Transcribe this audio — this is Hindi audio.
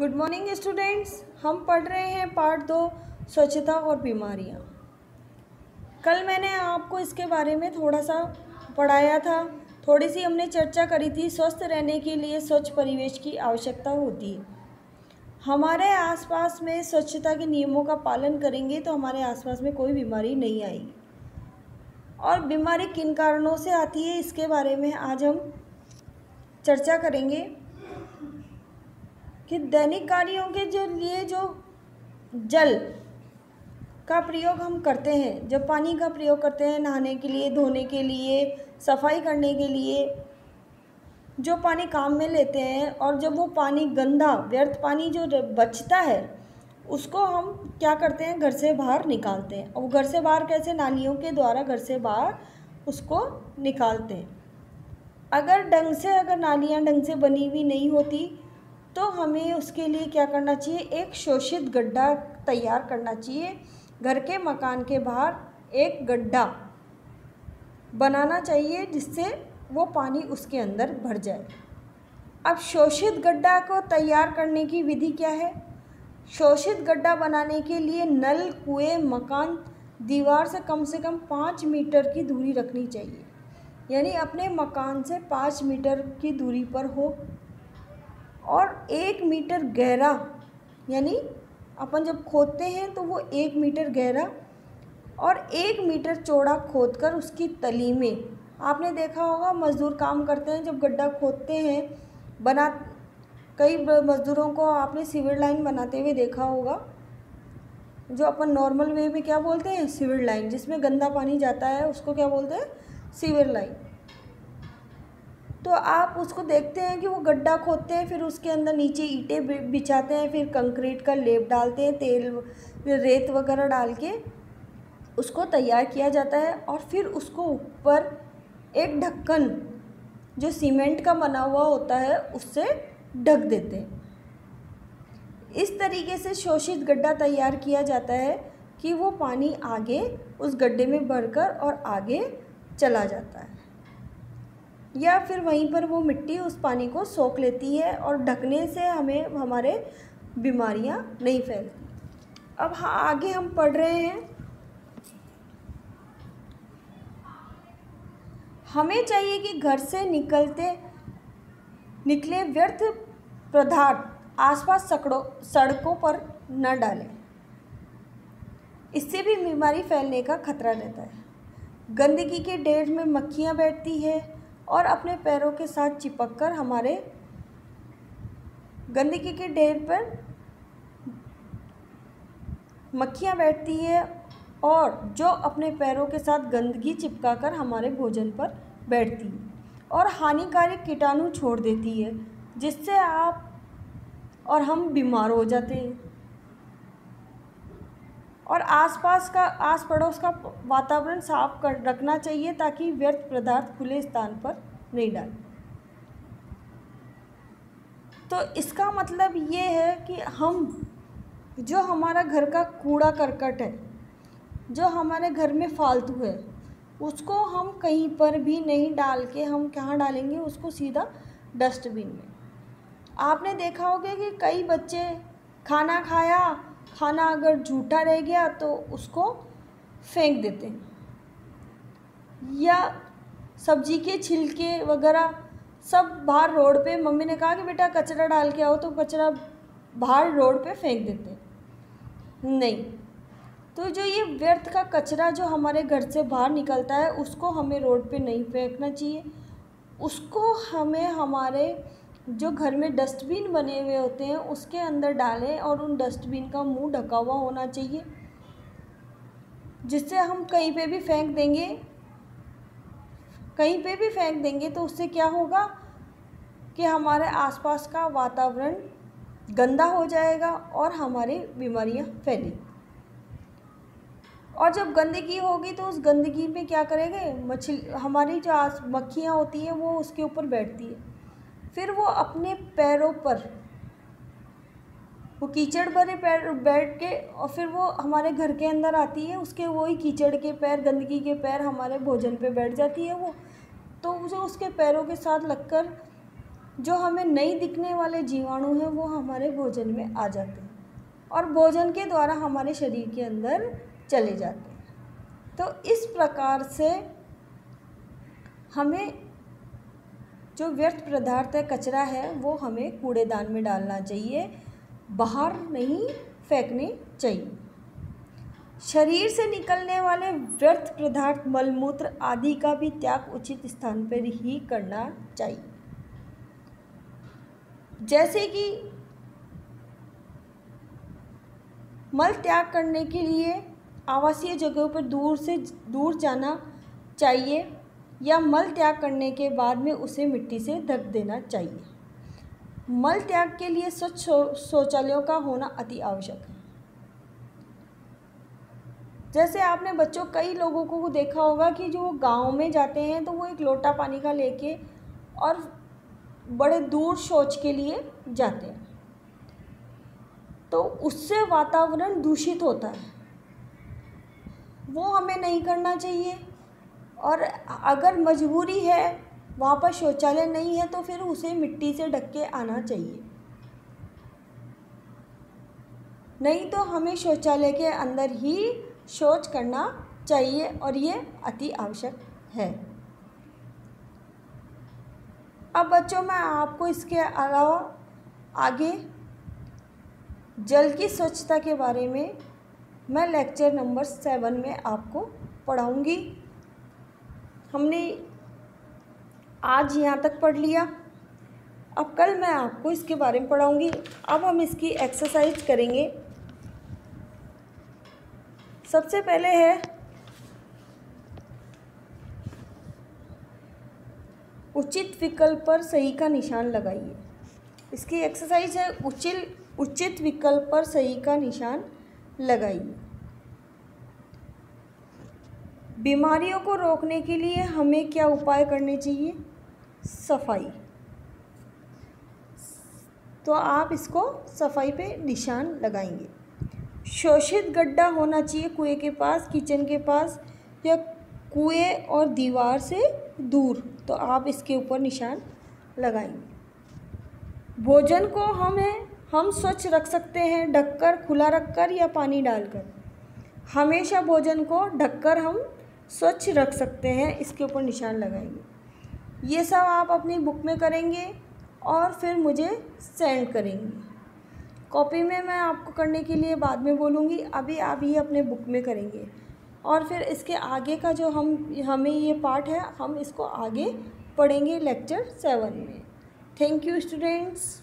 Good morning students. हम पढ़ रहे हैं पार्ट 2 स्वच्छता और बीमारियां। कल मैंने आपको इसके बारे में थोड़ा सा पढ़ाया था, थोड़ी सी हमने चर्चा करी थी। स्वस्थ रहने के लिए स्वच्छ परिवेश की आवश्यकता होती है। हमारे आसपास में स्वच्छता के नियमों का पालन करेंगे तो हमारे आसपास में कोई बीमारी नहीं आएगी। और बीमारी किन कारणों से आती है इसके बारे में आज हम चर्चा करेंगे कि दैनिक कार्यों के लिए जो जल का प्रयोग हम करते हैं, जब पानी का प्रयोग करते हैं नहाने के लिए, धोने के लिए, सफाई करने के लिए, जो पानी काम में लेते हैं, और जब वो पानी गंदा व्यर्थ पानी जो बचता है उसको हम क्या करते हैं, घर से बाहर निकालते हैं। और घर से बाहर कैसे? नालियों के द्वारा घर से बाहर उसको निकालते हैं। अगर नालियाँ ढंग से बनी हुई नहीं होती तो हमें उसके लिए क्या करना चाहिए, एक शोषित गड्ढा तैयार करना चाहिए। घर के मकान के बाहर एक गड्ढा बनाना चाहिए जिससे वो पानी उसके अंदर भर जाए। अब शोषित गड्ढा को तैयार करने की विधि क्या है? शोषित गड्ढा बनाने के लिए नल, कुएं, मकान दीवार से कम 5 मीटर की दूरी रखनी चाहिए, यानी अपने मकान से 5 मीटर की दूरी पर हो, और 1 मीटर गहरा, यानी अपन जब खोदते हैं तो वो 1 मीटर गहरा और 1 मीटर चौड़ा खोदकर उसकी तली में, आपने देखा होगा मज़दूर काम करते हैं जब गड्ढा खोदते हैं, कई मज़दूरों को आपने सीवर लाइन बनाते हुए देखा होगा, जो अपन नॉर्मल वे में क्या बोलते हैं, सीवर लाइन। जिसमें गंदा पानी जाता है उसको क्या बोलते हैं, सीवर लाइन। तो आप उसको देखते हैं कि वो गड्ढा खोदते हैं, फिर उसके अंदर नीचे ईंटें बिछाते हैं, फिर कंक्रीट का लेप डालते हैं, तेल रेत वगैरह डाल के उसको तैयार किया जाता है, और फिर उसको ऊपर एक ढक्कन जो सीमेंट का बना हुआ होता है उससे ढक देते हैं। इस तरीके से शोषित गड्ढा तैयार किया जाता है कि वो पानी आगे उस गड्ढे में भरकर और आगे चला जाता है, या फिर वहीं पर वो मिट्टी उस पानी को सोख लेती है, और ढकने से हमें हमारे बीमारियां नहीं फैलती। अब आगे हम पढ़ रहे हैं, हमें चाहिए कि घर से निकले व्यर्थ पदार्थ आसपास सड़कों पर न डालें, इससे भी बीमारी फैलने का खतरा रहता है। गंदगी के ढेर में मक्खियाँ बैठती है और अपने पैरों के साथ चिपककर हमारे गंदगी के ढेर पर मक्खियाँ बैठती है, और जो अपने पैरों के साथ गंदगी चिपकाकर हमारे भोजन पर बैठती है और हानिकारक कीटाणु छोड़ देती है, जिससे आप और हम बीमार हो जाते हैं। और आस पड़ोस का वातावरण साफ रखना चाहिए ताकि व्यर्थ पदार्थ खुले स्थान पर नहीं डालें। तो इसका मतलब ये है कि हम जो हमारा घर का कूड़ा करकट है, जो हमारे घर में फालतू है, उसको हम कहीं पर भी नहीं डाल के हम कहाँ डालेंगे, उसको सीधा डस्टबिन में। आपने देखा होगा कि कई बच्चे खाना अगर झूठा रह गया तो उसको फेंक देते हैं, या सब्जी के छिलके वगैरह सब बाहर रोड पे, मम्मी ने कहा कि बेटा कचरा डाल के आओ, तो कचरा बाहर रोड पे फेंक देते हैं। नहीं, तो जो ये व्यर्थ का कचरा जो हमारे घर से बाहर निकलता है उसको हमें रोड पे नहीं फेंकना चाहिए, उसको हमें हमारे जो घर में डस्टबिन बने हुए होते हैं उसके अंदर डालें, और उन डस्टबिन का मुंह ढका हुआ होना चाहिए, जिससे हम कहीं पे भी फेंक देंगे तो उससे क्या होगा कि हमारे आसपास का वातावरण गंदा हो जाएगा और हमारी बीमारियां फैलेंगी। और जब गंदगी होगी तो उस गंदगी में क्या करेंगे, हमारी जो मक्खियाँ होती हैं वो उसके ऊपर बैठती है, फिर वो अपने पैरों पर वो कीचड़ भरे पैर बैठ के, और फिर वो हमारे घर के अंदर आती है, उसके वही कीचड़ के पैर, गंदगी के पैर हमारे भोजन पे बैठ जाती है वो, तो जो उसके पैरों के साथ लगकर जो हमें नहीं दिखने वाले जीवाणु हैं वो हमारे भोजन में आ जाते हैं और भोजन के द्वारा हमारे शरीर के अंदर चले जाते हैं। तो इस प्रकार से हमें जो व्यर्थ पदार्थ है, कचरा है, वो हमें कूड़ेदान में डालना चाहिए, बाहर नहीं फेंकने चाहिए। शरीर से निकलने वाले व्यर्थ पदार्थ, मलमूत्र आदि का भी त्याग उचित स्थान पर ही करना चाहिए। जैसे कि मल त्याग करने के लिए आवासीय जगहों पर दूर से दूर जाना चाहिए या मल त्याग करने के बाद में उसे मिट्टी से ढक देना चाहिए। मल त्याग के लिए स्वच्छ शौचालयों का होना अति आवश्यक है। जैसे आपने बच्चों कई लोगों को देखा होगा कि जो गांव में जाते हैं तो वो एक लोटा पानी का लेके और बड़े दूर शौच के लिए जाते हैं, तो उससे वातावरण दूषित होता है, वो हमें नहीं करना चाहिए। और अगर मजबूरी है, वहाँ पर शौचालय नहीं है, तो फिर उसे मिट्टी से ढक के आना चाहिए। नहीं तो हमें शौचालय के अंदर ही शौच करना चाहिए और ये अति आवश्यक है। अब बच्चों, मैं आपको इसके अलावा आगे जल की स्वच्छता के बारे में मैं लेक्चर नंबर 7 में आपको पढ़ाऊँगी। हमने आज यहाँ तक पढ़ लिया, अब कल मैं आपको इसके बारे में पढ़ाऊँगी। अब हम इसकी एक्सरसाइज करेंगे। सबसे पहले है उचित विकल्प पर सही का निशान लगाइए। इसकी एक्सरसाइज है उचित विकल्प पर सही का निशान लगाइए। बीमारियों को रोकने के लिए हमें क्या उपाय करने चाहिए? सफाई। तो आप इसको सफाई पे निशान लगाएंगे। शोषित गड्ढा होना चाहिए कुएं के पास, किचन के पास या कुएं और दीवार से दूर, तो आप इसके ऊपर निशान लगाएंगे। भोजन को हम स्वच्छ रख सकते हैं ढककर, खुला रखकर या पानी डालकर। हमेशा भोजन को ढककर हम स्वच्छ रख सकते हैं, इसके ऊपर निशान लगाएंगे। ये सब आप अपनी बुक में करेंगे और फिर मुझे सेंड करेंगे। कॉपी में मैं आपको करने के लिए बाद में बोलूँगी, अभी आप ये अपने बुक में करेंगे। और फिर इसके आगे का जो हमें ये पार्ट है, हम इसको आगे पढ़ेंगे लेक्चर 7 में। Thank you students.